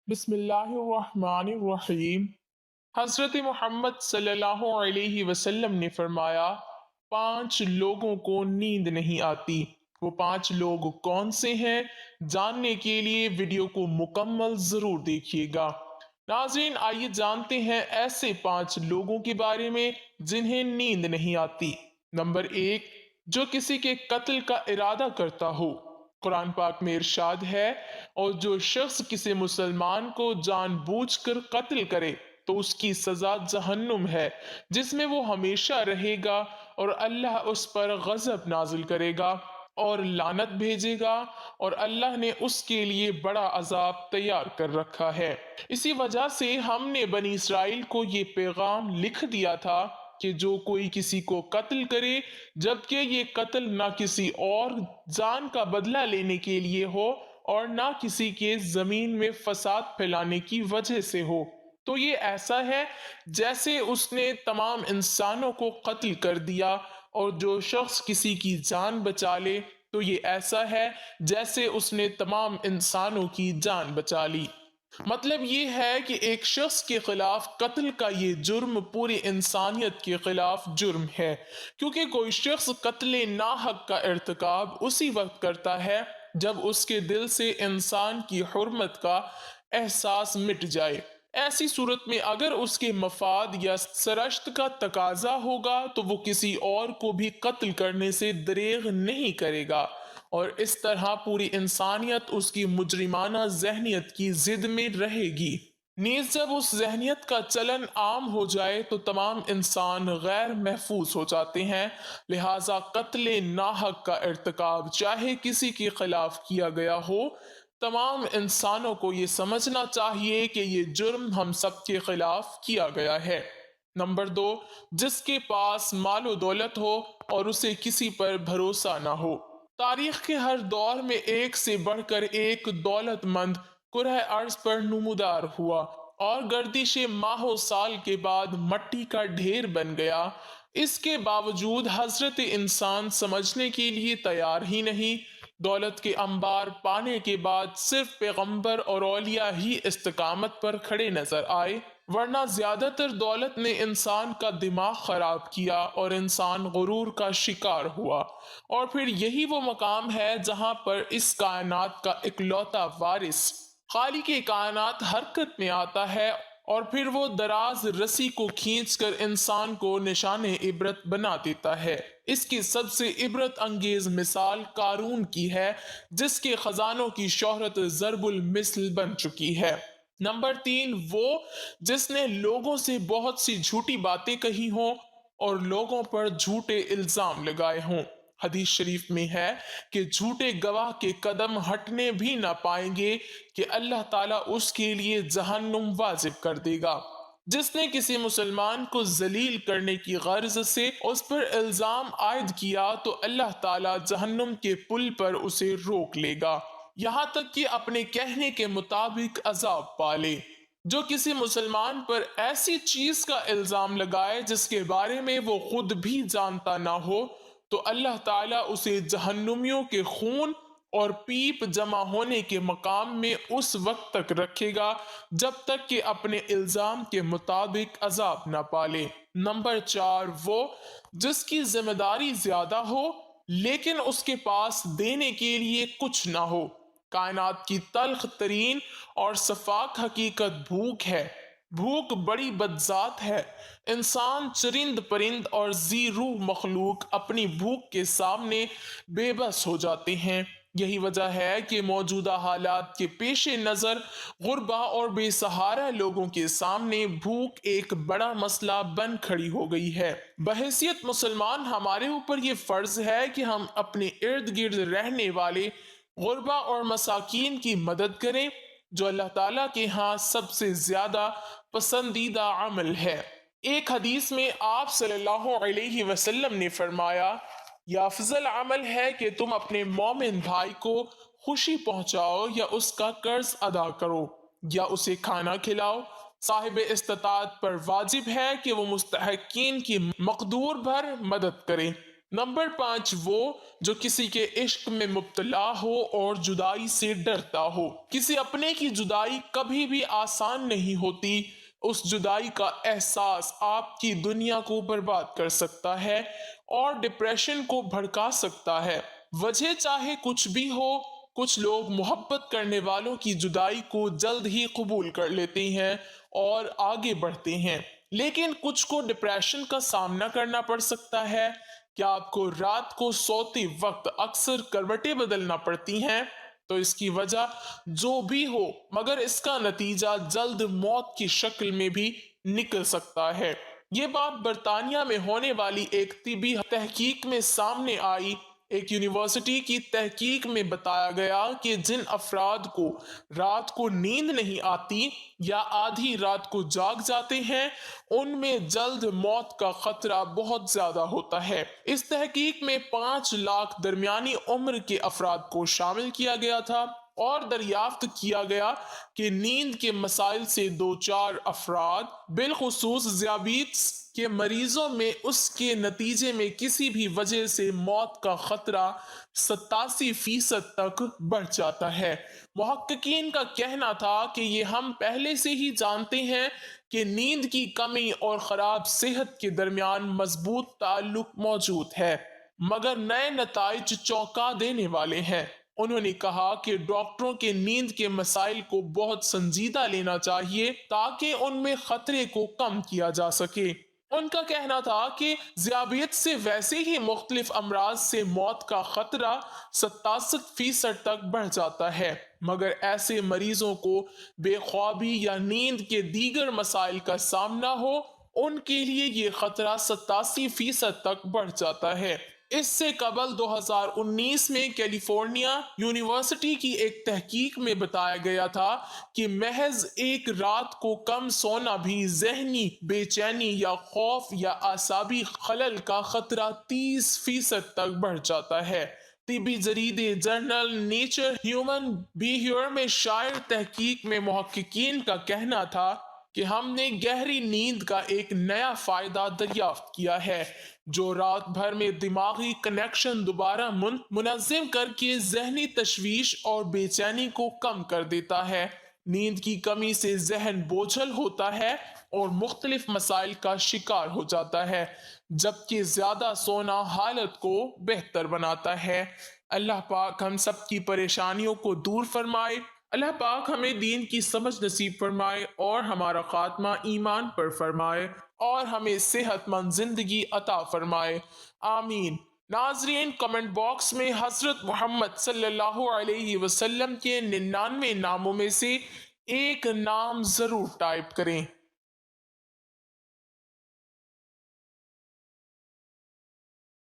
बिस्मिल्लाहिर्रहमानिर्रहीम। हज़रत मोहम्मद सल्लल्लाहु अलैहि वसल्लम ने फरमाया, 5 लोगों को नींद नहीं आती। वो 5 लोग कौन से हैं? जानने के लिए वीडियो को मुकम्मल ज़रूर देखिएगा। नाज़रीन, आइए जानते हैं ऐसे 5 लोगों के बारे में जिन्हें नींद नहीं आती। नंबर 1, जो किसी के कत्ल का इरादा करता हो। कुरान पाक में इरशाद है, और जो शख्स किसी मुसलमान को जानबूझकर कत्ल करे तो उसकी सजा जहन्नुम है, जिसमें वो हमेशा रहेगा, और अल्लाह उस पर गजब नाजिल करेगा और लानत भेजेगा, और अल्लाह ने उसके लिए बड़ा अजाब तैयार कर रखा है। इसी वजह से हमने बनी इसराइल को ये पैगाम लिख दिया था कि जो कोई किसी को कत्ल करे, जबकि ये कत्ल ना किसी और जान का बदला लेने के लिए हो और ना किसी के जमीन में फसाद फैलाने की वजह से हो, तो ये ऐसा है जैसे उसने तमाम इंसानों को कत्ल कर दिया। और जो शख्स किसी की जान बचा ले, तो ये ऐसा है जैसे उसने तमाम इंसानों की जान बचा ली। मतलब ये है कि एक शख्स के खिलाफ कत्ल का ये जुर्म पूरी इंसानियत के खिलाफ जुर्म है, क्योंकि कोई शख्स कत्ल नाहक का इर्तिकाब उसी वक्त करता है जब उसके दिल से इंसान की हुर्मत का एहसास मिट जाए। ऐसी सूरत में अगर उसके मफाद या सरश्त का तकाजा होगा तो वो किसी और को भी कत्ल करने से दरेग नहीं करेगा, और इस तरह पूरी इंसानियत उसकी मुजरिमाना जहनियत की जिद में रहेगी। नीज जब उस जहनियत का चलन आम हो जाए तो तमाम इंसान गैर महफूज हो जाते हैं। लिहाजा कत्ल नाहक का इर्तिकाब चाहे किसी के खिलाफ किया गया हो, तमाम इंसानों को ये समझना चाहिए कि ये जुर्म हम सबके खिलाफ किया गया है। नंबर 2, जिसके पास मालो दौलत हो और उसे किसी पर भरोसा ना हो। तारीख के हर दौर में एक से बढ़कर एक दौलतमंद कुरह अर्ज पर नुमदार हुआ और गर्दिश माहो साल के बाद मट्टी का ढेर बन गया। इसके बावजूद हजरत इंसान समझने के लिए तैयार ही नहीं। दौलत के अंबार पाने के बाद सिर्फ पैगंबर और औलिया ही इस्तिकामत पर खड़े नजर आए, वरना ज्यादातर दौलत ने इंसान का दिमाग खराब किया और इंसान गुरूर का शिकार हुआ। और फिर यही वो मकाम है जहां पर इस कायनात का इकलौता वारिस खालिक कायनात हरकत में आता है, और फिर वो दराज रस्सी को खींचकर इंसान को निशाने इबरत बना देता है। इसकी सबसे इबरत अंगेज मिसाल कारून की है, जिसके खजानों की शोहरत जरबुल मिसल बन चुकी है। नंबर 3, वो जिसने लोगों से बहुत सी झूठी बातें कही हों और लोगों पर झूठे इल्जाम लगाए हों। हदीस शरीफ में है कि झूठे गवाह के कदम हटने भी ना पाएंगे कि अल्लाह ताला उसके लिए जहन्नुम वाजिब कर देगा। जिसने किसी मुसलमान को जलील करने की गर्ज से उस पर इल्जाम आयद किया तो अल्लाह ताला जहन्नुम के पुल पर उसे रोक लेगा, यहाँ तक कि अपने कहने के मुताबिक अजाब पाले। जो किसी मुसलमान पर ऐसी चीज का इल्जाम लगाए जिसके बारे में वो खुद भी जानता ना हो, तो अल्लाह ताला उसे जहन्नुमियों के खून और पीप जमा होने के मकाम में उस वक्त तक रखेगा जब तक कि अपने इल्जाम के मुताबिक अजाब न पाले। नंबर 4, वो जिसकी जिम्मेदारी ज्यादा हो लेकिन उसके पास देने के लिए कुछ ना हो। कायनात की तल्ख तरीन और सफाक हकीकत भूख है। भूख बड़ी बदजात है। इंसान, चरिंद परिंद और जी रूह मखलूक अपनी भूख के सामने बेबस हो जाते हैं। यही वजह है कि मौजूदा हालात के पेश नज़र गुरबा और बेसहारा लोगों के सामने भूख एक बड़ा मसला बन खड़ी हो गई है। बहैसियत मुसलमान हमारे ऊपर ये फ़र्ज है कि हम अपने इर्द गिर्द रहने वाले गुरबा और मसाकीन की मदद करें, जो अल्लाह ताला के यहाँ सबसे ज्यादा पसंदीदा अमल है। एक हदीस में आप सल्लल्लाहु अलैहि वसल्लम ने फरमाया, यह अफजल अमल है कि तुम अपने मोमिन भाई को खुशी पहुंचाओ या उसका कर्ज अदा करो या उसे खाना खिलाओ। साहिब इस्तात पर वाजिब है कि वो मुस्तहकीन की मकदूर भर मदद करे। नंबर 5 वो जो किसी के इश्क में मुब्तला हो और जुदाई से डरता हो। किसी अपने की जुदाई कभी भी आसान नहीं होती। उस जुदाई का एहसास आपकी दुनिया को बर्बाद कर सकता है और डिप्रेशन को भड़का सकता है। वजह चाहे कुछ भी हो, कुछ लोग मोहब्बत करने वालों की जुदाई को जल्द ही कबूल कर लेते हैं और आगे बढ़ते हैं, लेकिन कुछ को डिप्रेशन का सामना करना पड़ सकता है। क्या आपको रात को सोते वक्त अक्सर करवटें बदलना पड़ती हैं? तो इसकी वजह जो भी हो, मगर इसका नतीजा जल्द मौत की शक्ल में भी निकल सकता है। ये बात बर्तानिया में होने वाली एक तिबी तहकीक में सामने आई। एक यूनिवर्सिटी की तहकीक में बताया गया कि जिन अफराद को रात को नींद नहीं आती या आधी रात को जाग जाते हैं, उनमें जल्द मौत का खतरा बहुत ज्यादा होता है। इस तहकीक में 5 लाख दरमियानी उम्र के अफराद को शामिल किया गया था और दरियाफ्त किया गया कि नींद के मसाइल से दो चार अफराद, बिलखुसूस ज़ियाबीत्स के मरीजों में उसके नतीजे में किसी भी वजह से मौत का खतरा 87% तक बढ़ जाता है। मुहक्किकीन का कहना था कि ये हम पहले से ही जानते हैं कि नींद की कमी और ख़राब सेहत के दरमियान मजबूत ताल्लुक मौजूद है, मगर नए नताइज चौंका देने वाले हैं। उन्होंने कहा कि डॉक्टरों के नींद के मसाइल को बहुत संजीदा लेना चाहिए ताकि उनमें खतरे को कम किया जा सके। उनका कहना था कि ज़ियाबियत से वैसे ही मुख्तलिफ अमराज से मौत का खतरा 67% तक बढ़ जाता है, मगर ऐसे मरीजों को बेख्वाबी या नींद के दीगर मसाइल का सामना हो, उनके लिए ये खतरा 87% तक बढ़ जाता है। इससे कबल 2019 में कैलिफोर्निया यूनिवर्सिटी की एक तहकीक में बताया गया था कि महज एक रात को कम सोना भी जहनी बेचैनी या खौफ या आसाबी खलल का खतरा 30% तक बढ़ जाता है। तिबी जरीदे जर्नल नेचर ह्यूमन बिहेवियर में शायर तहकीक में मुहक्किकीन का कहना था कि हमने गहरी नींद का एक नया फायदा दरियाफ्त किया है, जो रात भर में दिमागी कनेक्शन दोबारा मुनज़्ज़म करके जहनी तशवीश और बेचैनी को कम कर देता है। नींद की कमी से जहन बोझल होता है और मुख्तलिफ मसाइल का शिकार हो जाता है, जबकि ज्यादा सोना हालत को बेहतर बनाता है। अल्लाह पाक हम सब की परेशानियों को दूर फरमाए। अल्लाह पाक हमें दीन की समझ नसीब फरमाए और हमारा खात्मा ईमान पर फरमाए और हमें सेहतमंद जिंदगी अता फरमाए। आमीन। नाजरीन, कमेंट बॉक्स में हजरत मोहम्मद सल्लल्लाहु अलैहि वसल्लम के 99 नामों में से एक नाम जरूर टाइप करें।